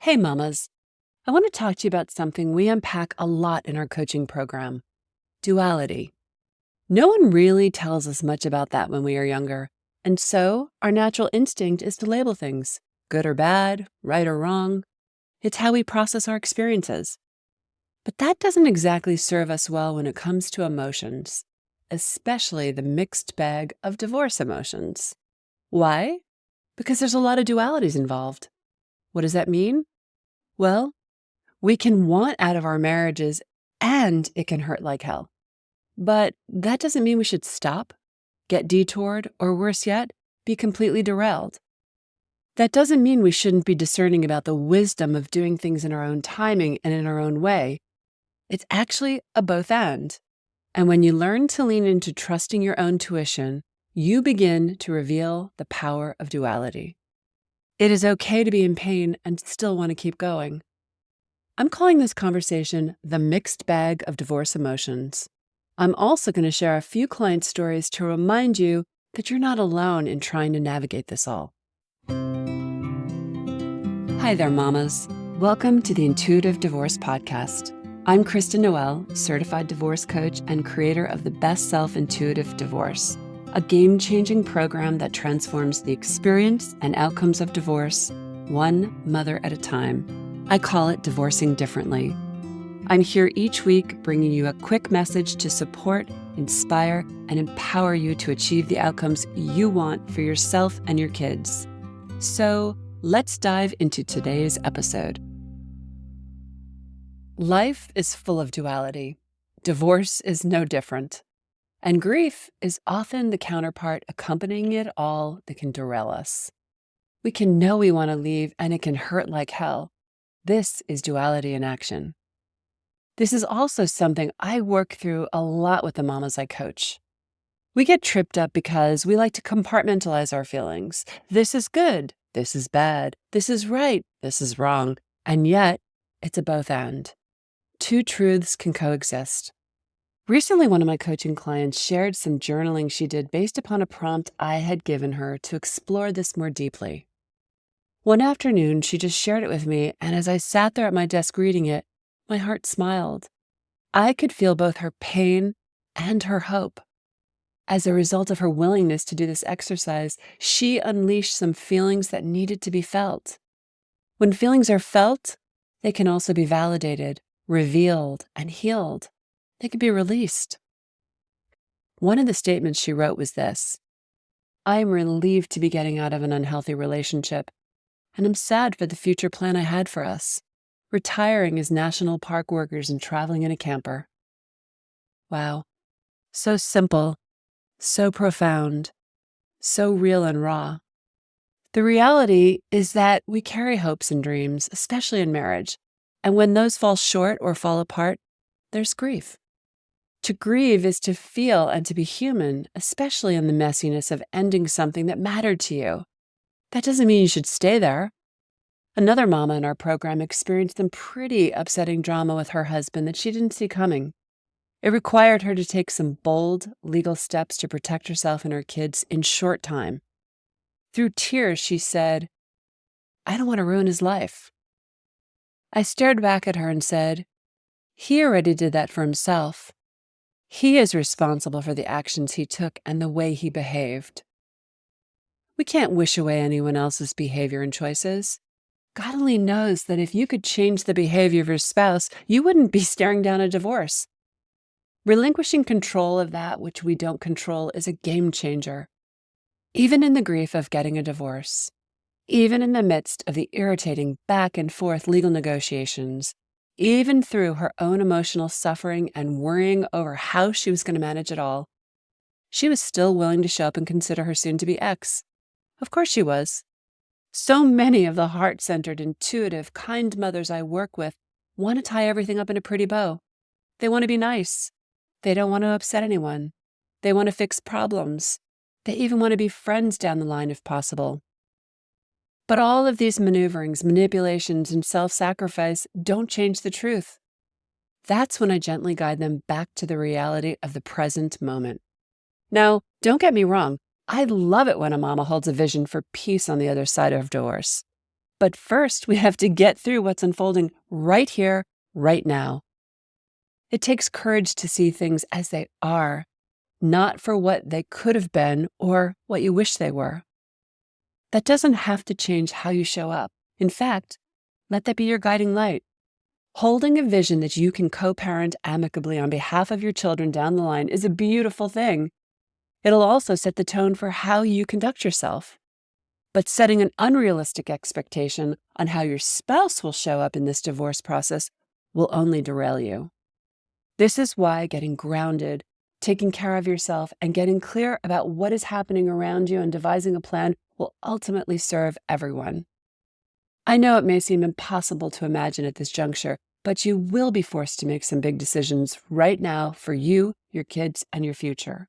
Hey, mamas. I want to talk to you about something we unpack a lot in our coaching program: duality. No one really tells us much about that when we are younger. And so our natural instinct is to label things good or bad, right or wrong. It's how we process our experiences. But that doesn't exactly serve us well when it comes to emotions, especially the mixed bag of divorce emotions. Why? Because there's a lot of dualities involved. What does that mean? Well, we can want out of our marriages and it can hurt like hell. But that doesn't mean we should stop, get detoured, or worse yet, be completely derailed. That doesn't mean we shouldn't be discerning about the wisdom of doing things in our own timing and in our own way. It's actually a both and. And when you learn to lean into trusting your own tuition, you begin to reveal the power of duality. It is okay to be in pain and still want to keep going. I'm calling this conversation the mixed bag of divorce emotions. I'm also going to share a few client stories to remind you that you're not alone in trying to navigate this all. Hi there, mamas. Welcome to the Intuitive Divorce Podcast. I'm Kristen Noel, certified divorce coach and creator of the Best Self Intuitive Divorce, a game-changing program that transforms the experience and outcomes of divorce, one mother at a time. I call it Divorcing Differently. I'm here each week bringing you a quick message to support, inspire, and empower you to achieve the outcomes you want for yourself and your kids. So let's dive into today's episode. Life is full of duality. Divorce is no different. And grief is often the counterpart accompanying it all that can derail us. We can know we want to leave and it can hurt like hell. This is duality in action. This is also something I work through a lot with the mamas I coach. We get tripped up because we like to compartmentalize our feelings. This is good. This is bad. This is right. This is wrong. And yet, it's a both and. Two truths can coexist. Recently, one of my coaching clients shared some journaling she did based upon a prompt I had given her to explore this more deeply. One afternoon, she just shared it with me, and as I sat there at my desk reading it, my heart smiled. I could feel both her pain and her hope. As a result of her willingness to do this exercise, she unleashed some feelings that needed to be felt. When feelings are felt, they can also be validated, revealed, and healed. They can be released. One of the statements she wrote was this: I am relieved to be getting out of an unhealthy relationship, and I'm sad for the future plan I had for us, retiring as national park workers and traveling in a camper. Wow. So simple, so profound, so real and raw. The reality is that we carry hopes and dreams, especially in marriage, and when those fall short or fall apart, there's grief. To grieve is to feel and to be human, especially in the messiness of ending something that mattered to you. That doesn't mean you should stay there. Another mama in our program experienced some pretty upsetting drama with her husband that she didn't see coming. It required her to take some bold legal steps to protect herself and her kids in short time. Through tears, she said, I don't want to ruin his life. I stared back at her and said, he already did that for himself. He is responsible for the actions he took and the way he behaved. We can't wish away anyone else's behavior and choices. God only knows that if you could change the behavior of your spouse, you wouldn't be staring down a divorce. Relinquishing control of that which we don't control is a game changer. Even in the grief of getting a divorce, even in the midst of the irritating back and forth legal negotiations, even through her own emotional suffering and worrying over how she was going to manage it all, she was still willing to show up and consider her soon-to-be ex. Of course she was. So many of the heart-centered, intuitive, kind mothers I work with want to tie everything up in a pretty bow. They want to be nice. They don't want to upset anyone. They want to fix problems. They even want to be friends down the line if possible. But all of these maneuverings, manipulations, and self-sacrifice don't change the truth. That's when I gently guide them back to the reality of the present moment. Now, don't get me wrong. I love it when a mama holds a vision for peace on the other side of divorce. But first, we have to get through what's unfolding right here, right now. It takes courage to see things as they are, not for what they could have been or what you wish they were. That doesn't have to change how you show up. In fact, let that be your guiding light. Holding a vision that you can co-parent amicably on behalf of your children down the line is a beautiful thing. It'll also set the tone for how you conduct yourself. But setting an unrealistic expectation on how your spouse will show up in this divorce process will only derail you. This is why getting grounded, taking care of yourself, and getting clear about what is happening around you and devising a plan will ultimately serve everyone. I know it may seem impossible to imagine at this juncture, but you will be forced to make some big decisions right now for you, your kids, and your future.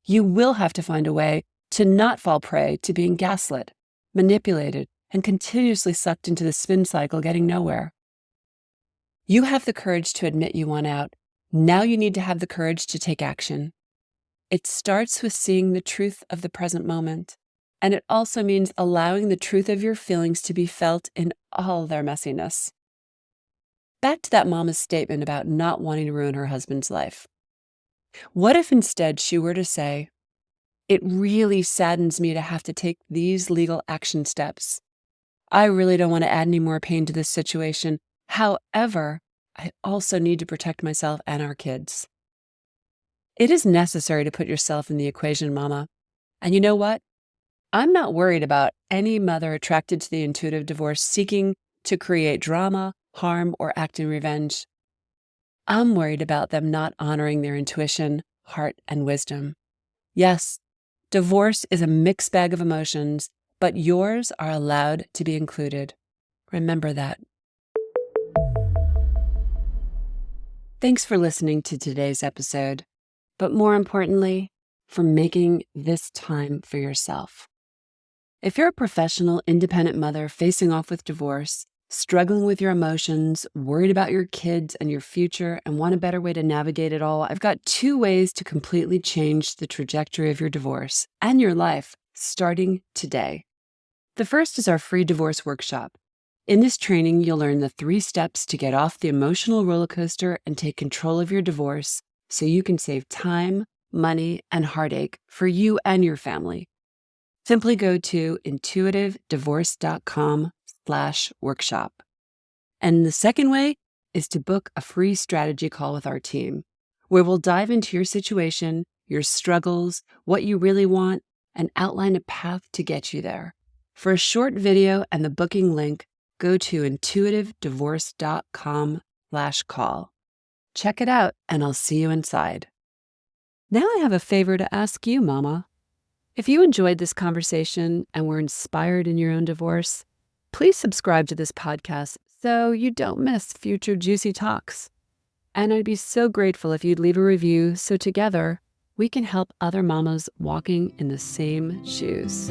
You will have to find a way to not fall prey to being gaslit, manipulated, and continuously sucked into the spin cycle, getting nowhere. You have the courage to admit you want out. Now you need to have the courage to take action. It starts with seeing the truth of the present moment, and it also means allowing the truth of your feelings to be felt in all their messiness. Back to that mama's statement about not wanting to ruin her husband's life. What if instead she were to say, "It really saddens me to have to take these legal action steps. I really don't want to add any more pain to this situation. However, I also need to protect myself and our kids." It is necessary to put yourself in the equation, mama. And you know what? I'm not worried about any mother attracted to the intuitive divorce seeking to create drama, harm, or act in revenge. I'm worried about them not honoring their intuition, heart, and wisdom. Yes, divorce is a mixed bag of emotions, but yours are allowed to be included. Remember that. Thanks for listening to today's episode, but more importantly, for making this time for yourself. If you're a professional, independent mother facing off with divorce, struggling with your emotions, worried about your kids and your future, and want a better way to navigate it all, I've got 2 ways to completely change the trajectory of your divorce and your life starting today. The first is our free divorce workshop. In this training, you'll learn the 3 steps to get off the emotional roller coaster and take control of your divorce so you can save time, money, and heartache for you and your family. Simply go to intuitivedivorce.com/workshop. And the second way is to book a free strategy call with our team, where we'll dive into your situation, your struggles, what you really want, and outline a path to get you there. For a short video and the booking link, go to intuitivedivorce.com/call. Check it out, and I'll see you inside. Now I have a favor to ask you, Mama. If you enjoyed this conversation and were inspired in your own divorce, please subscribe to this podcast so you don't miss future juicy talks. And I'd be so grateful if you'd leave a review so together we can help other mamas walking in the same shoes.